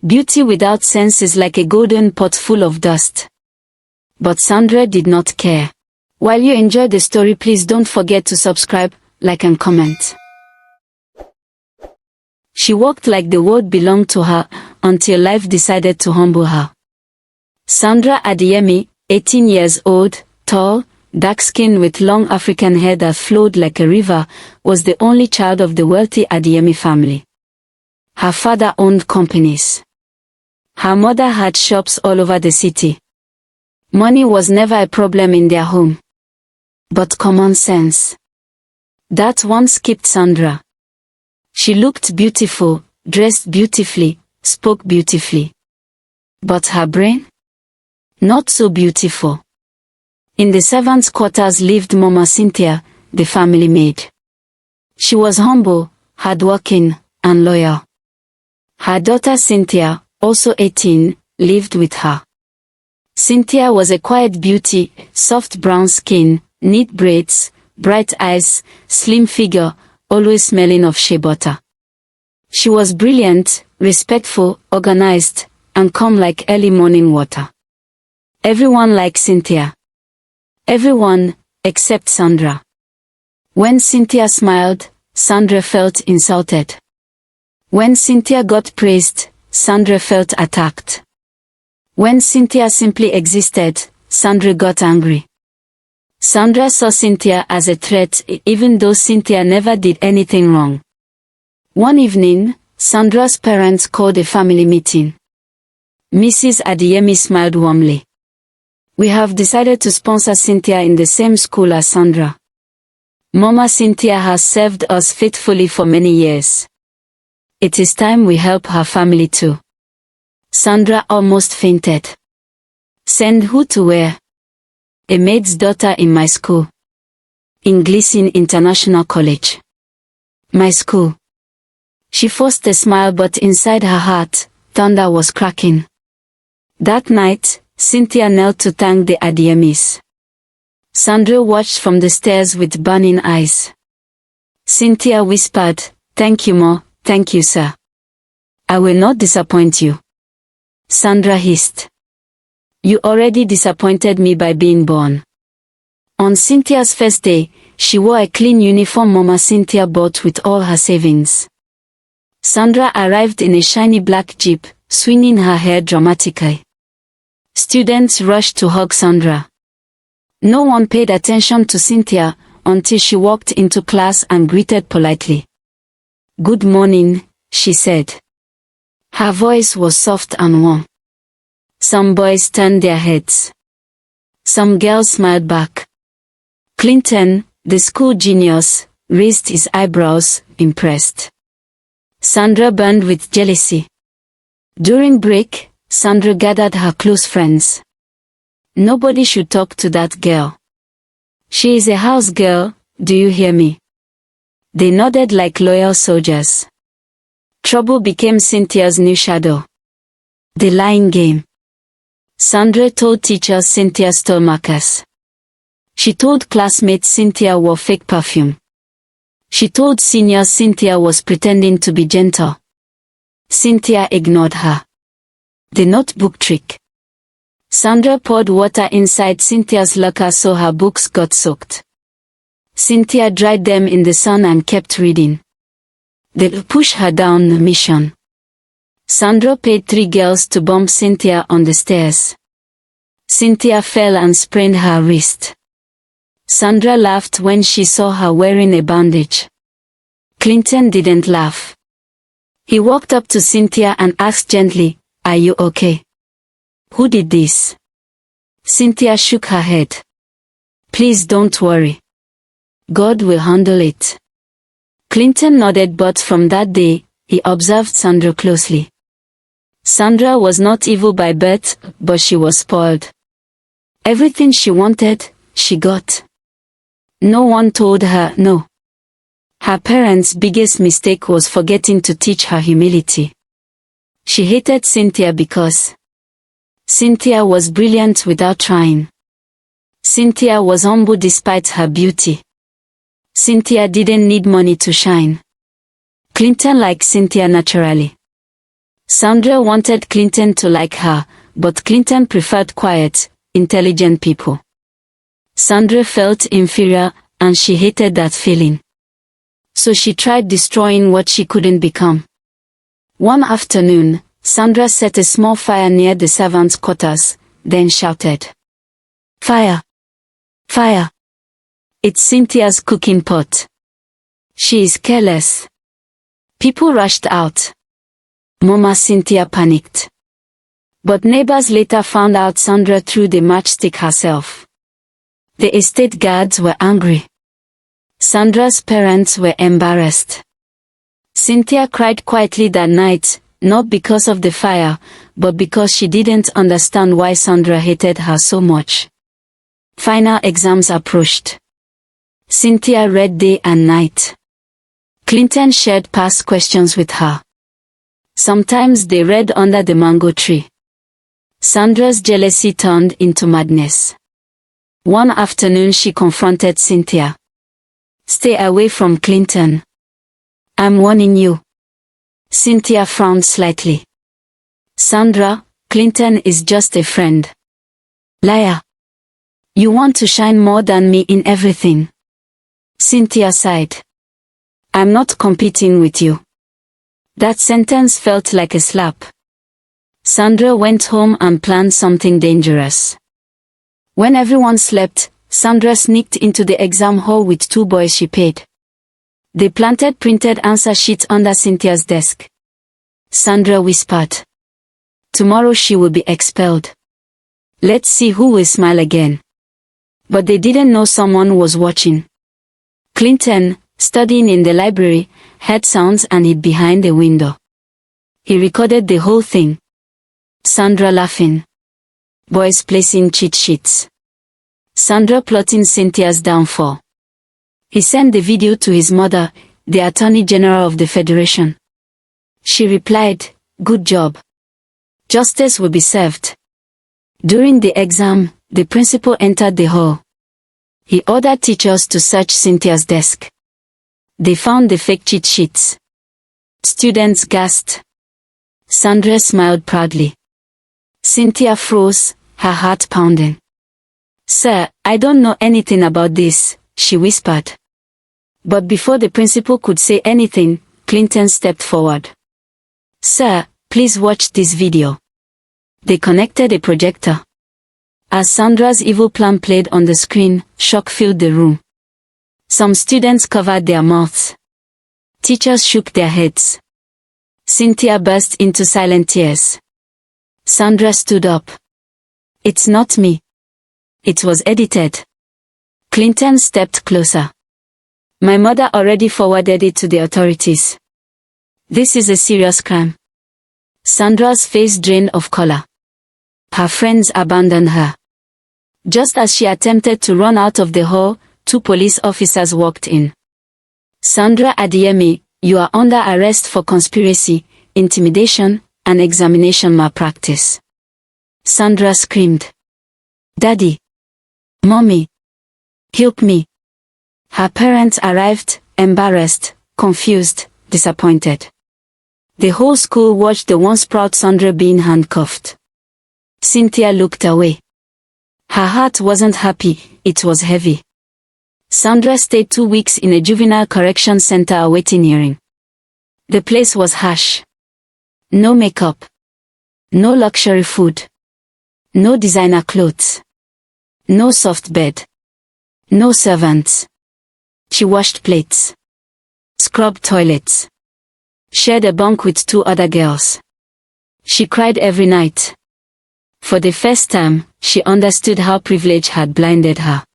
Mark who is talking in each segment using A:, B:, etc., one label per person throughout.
A: Beauty without sense is like a golden pot full of dust. But Sandra did not care. While you enjoy the story, please don't forget to subscribe, like and comment. She walked like the world belonged to her, until life decided to humble her. Sandra Adeyemi, 18 years old, tall, dark-skinned with long African hair that flowed like a river, was the only child of the wealthy Adeyemi family. Her father owned companies. Her mother had shops all over the city. Money was never a problem in their home. But common sense. That one skipped Sandra. She looked beautiful, dressed beautifully, spoke beautifully. But her brain? Not so beautiful. In the servants' quarters lived Mama Cynthia, the family maid. She was humble, hardworking, and loyal. Her daughter Cynthia, also 18, lived with her. Cynthia was a quiet beauty, soft brown skin, neat braids, bright eyes, slim figure, always smelling of shea butter. She was brilliant, respectful, organized, and calm like early morning water. Everyone liked Cynthia. Everyone, except Sandra. When Cynthia smiled, Sandra felt insulted. When Cynthia got praised, Sandra felt attacked. When Cynthia simply existed, Sandra got angry. Sandra saw Cynthia as a threat, even though Cynthia never did anything wrong. One evening, Sandra's parents called a family meeting. Mrs. Adeyemi smiled warmly. "We have decided to sponsor Cynthia in the same school as Sandra. Mama Cynthia has served us faithfully for many years. It is time we help her family too." Sandra almost fainted. "Send who to where?" "A maid's daughter in my school. In Gleason International College." "My school." She forced a smile, but inside her heart, thunder was cracking. That night, Cynthia knelt to thank the Adeyemis. Sandra watched from the stairs with burning eyes. Cynthia whispered, "Thank you, Ma, thank you, sir. I will not disappoint you." Sandra hissed. "You already disappointed me by being born." On Cynthia's first day, she wore a clean uniform Mama Cynthia bought with all her savings. Sandra arrived in a shiny black jeep, swinging her hair dramatically. Students rushed to hug Sandra. No one paid attention to Cynthia until she walked into class and greeted politely. "Good morning," she said. Her voice was soft and warm. Some boys turned their heads. Some girls smiled back. Clinton, the school genius, raised his eyebrows, impressed. Sandra burned with jealousy. During break, Sandra gathered her close friends. "Nobody should talk to that girl. She is a house girl, do you hear me?" They nodded like loyal soldiers. Trouble became Cynthia's new shadow. The lying game. Sandra told teachers Cynthia stole markers. She told classmates Cynthia wore fake perfume. She told seniors Cynthia was pretending to be gentle. Cynthia ignored her. The notebook trick. Sandra poured water inside Cynthia's locker so her books got soaked. Cynthia dried them in the sun and kept reading. They pushed her down the mission. Sandra paid 3 girls to bump Cynthia on the stairs. Cynthia fell and sprained her wrist. Sandra laughed when she saw her wearing a bandage. Clinton didn't laugh. He walked up to Cynthia and asked gently, "Are you okay? Who did this?" Cynthia shook her head. "Please don't worry. God will handle it." Clinton nodded, but from that day, he observed Sandra closely. Sandra was not evil by birth, but she was spoiled. Everything she wanted, she got. No one told her no. Her parents' biggest mistake was forgetting to teach her humility. She hated Cynthia because Cynthia was brilliant without trying. Cynthia was humble despite her beauty. Cynthia didn't need money to shine. Clinton liked Cynthia naturally. Sandra wanted Clinton to like her, but Clinton preferred quiet, intelligent people. Sandra felt inferior, and she hated that feeling. So she tried destroying what she couldn't become. One afternoon, Sandra set a small fire near the servants' quarters, then shouted, "Fire! Fire! It's Cynthia's cooking pot. She is careless." People rushed out. Mama Cynthia panicked. But neighbors later found out Sandra threw the matchstick herself. The estate guards were angry. Sandra's parents were embarrassed. Cynthia cried quietly that night, not because of the fire, but because she didn't understand why Sandra hated her so much. Final exams approached. Cynthia read day and night. Clinton shared past questions with her. Sometimes they read under the mango tree. Sandra's jealousy turned into madness. One afternoon she confronted Cynthia. "Stay away from Clinton. I'm warning you." Cynthia frowned slightly. "Sandra, Clinton is just a friend." "Liar. You want to shine more than me in everything." Cynthia sighed. "I'm not competing with you." That sentence felt like a slap. Sandra went home and planned something dangerous. When everyone slept, Sandra sneaked into the exam hall with 2 boys she paid. They planted printed answer sheets under Cynthia's desk. Sandra whispered, "Tomorrow she will be expelled. Let's see who will smile again." But they didn't know someone was watching. Clinton, studying in the library, heard sounds and hid behind a window. He recorded the whole thing. Sandra laughing. Boys placing cheat sheets. Sandra plotting Cynthia's downfall. He sent the video to his mother, the Attorney General of the Federation. She replied, "Good job. Justice will be served." During the exam, the principal entered the hall. He ordered teachers to search Cynthia's desk. They found the fake cheat sheets. Students gasped. Sandra smiled proudly. Cynthia froze, her heart pounding. "Sir, I don't know anything about this," she whispered. But before the principal could say anything, Clinton stepped forward. "Sir, please watch this video." They connected a projector. As Sandra's evil plan played on the screen, shock filled the room. Some students covered their mouths. Teachers shook their heads. Cynthia burst into silent tears. Sandra stood up. "It's not me. It was edited." Clinton stepped closer. "My mother already forwarded it to the authorities. This is a serious crime." Sandra's face drained of color. Her friends abandoned her. Just as she attempted to run out of the hall, 2 police officers walked in. "Sandra Adeyemi, you are under arrest for conspiracy, intimidation, and examination malpractice." Sandra screamed. "Daddy! Mommy! Help me!" Her parents arrived, embarrassed, confused, disappointed. The whole school watched the once proud Sandra being handcuffed. Cynthia looked away. Her heart wasn't happy, it was heavy. Sandra stayed 2 weeks in a juvenile correction center awaiting hearing. The place was harsh. No makeup. No luxury food. No designer clothes. No soft bed. No servants. She washed plates. Scrubbed toilets. Shared a bunk with 2 other girls. She cried every night. For the first time, she understood how privilege had blinded her.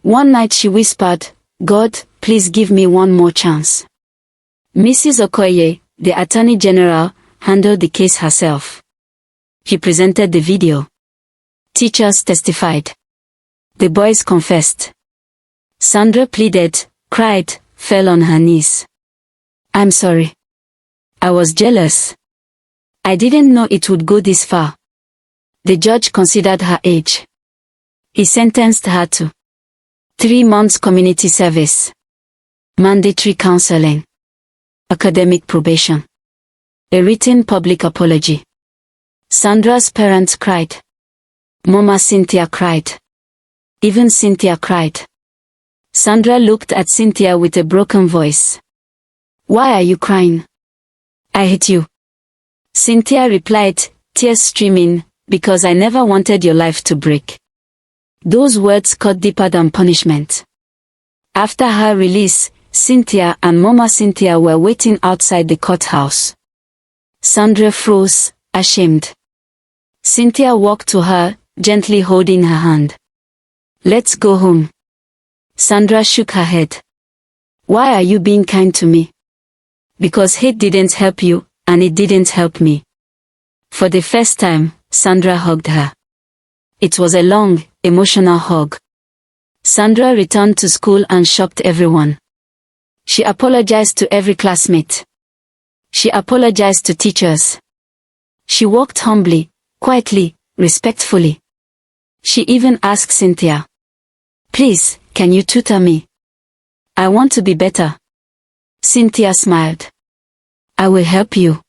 A: One night she whispered, "God, please give me one more chance." Mrs. Okoye, the Attorney General, handled the case herself. He presented the video. Teachers testified. The boys confessed. Sandra pleaded, cried, fell on her knees. "I'm sorry. I was jealous. I didn't know it would go this far." The judge considered her age. He sentenced her to 3 months community service, mandatory counseling, academic probation. A written public apology. Sandra's parents cried. Mama Cynthia cried. Even Cynthia cried. Sandra looked at Cynthia with a broken voice. Why are you crying? I hate you. Cynthia replied, tears streaming, because I never wanted your life to break. Those words cut deeper than punishment. After her release, Cynthia and Mama Cynthia were waiting outside the courthouse. Sandra froze, ashamed. Cynthia walked to her, gently holding her hand. Let's go home. Sandra shook her head. Why are you being kind to me? Because hate didn't help you, and it didn't help me. For the first time, Sandra hugged her. It was a long, emotional hug. Sandra returned to school and shocked everyone. She apologized to every classmate. She apologized to teachers. She walked humbly, quietly, respectfully. She even asked Cynthia, please, can you tutor me? I want to be better. Cynthia smiled. I will help you.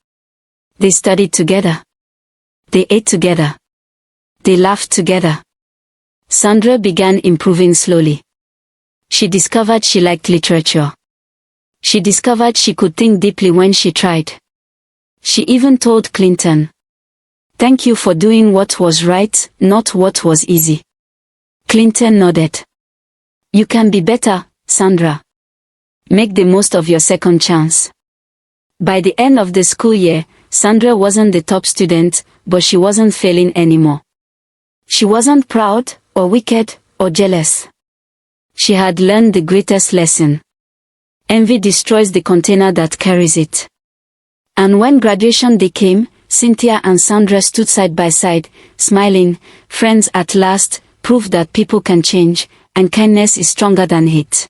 A: They studied together. They ate together. They laughed together. Sandra began improving slowly. She discovered she liked literature. She discovered she could think deeply when she tried. She even told Clinton, thank you for doing what was right, not what was easy. Clinton nodded. You can be better, Sandra. Make the most of your second chance. By the end of the school year, Sandra wasn't the top student, but she wasn't failing anymore. She wasn't proud, or wicked, or jealous. She had learned the greatest lesson. Envy destroys the container that carries it. And when graduation day came, Cynthia and Sandra stood side by side, smiling, friends at last, proof that people can change, and kindness is stronger than hate.